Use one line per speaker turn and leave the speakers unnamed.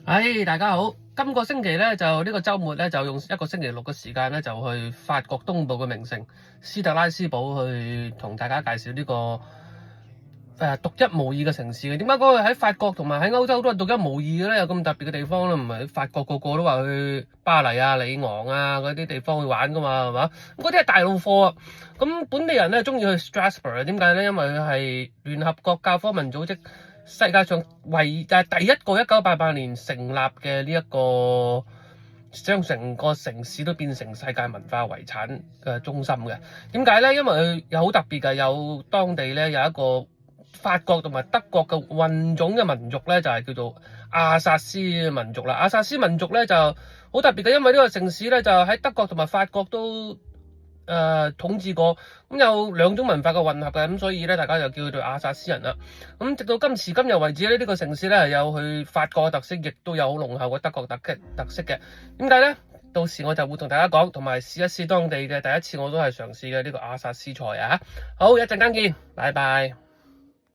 大家好，今個星期咧就呢個週末咧就用一個星期六嘅時間咧就去法國東部嘅名城斯特拉斯堡去同大家介紹呢個獨一無二嘅城市嘅。點解嗰個喺法國同埋喺歐洲都係獨一無二嘅咧？有咁特別嘅地方咧？唔係喺法國個個都話去巴黎啊、里昂啊嗰啲地方去玩噶嘛，係嘛？咁嗰啲係大陸貨啊。咁本地人咧中意去 Strasbourg，點解咧？因為佢係聯合國教科文組織世界上第一個1988年成立嘅呢一個，將成個城市都變成世界文化遺產嘅中心嘅。點解咧？因為佢有好特別嘅，有當地咧有一個法國同埋德國嘅混種嘅民族咧，就係叫做阿薩斯民族啦。阿薩斯民族咧就好特別嘅，因為呢個城市咧就喺德國同埋法國都統治過，咁有兩種文化嘅混合嘅，咁所以咧大家就叫佢做阿薩斯人啦。咁直到今時今日為止咧，呢個城市咧係有佢法國嘅特色，亦都有好濃厚嘅德國特色嘅。點解咧？到時我就會同大家講，同埋試一試當地嘅第一次我都係嘗試嘅呢個阿薩斯菜啊！好，一陣間見，拜拜。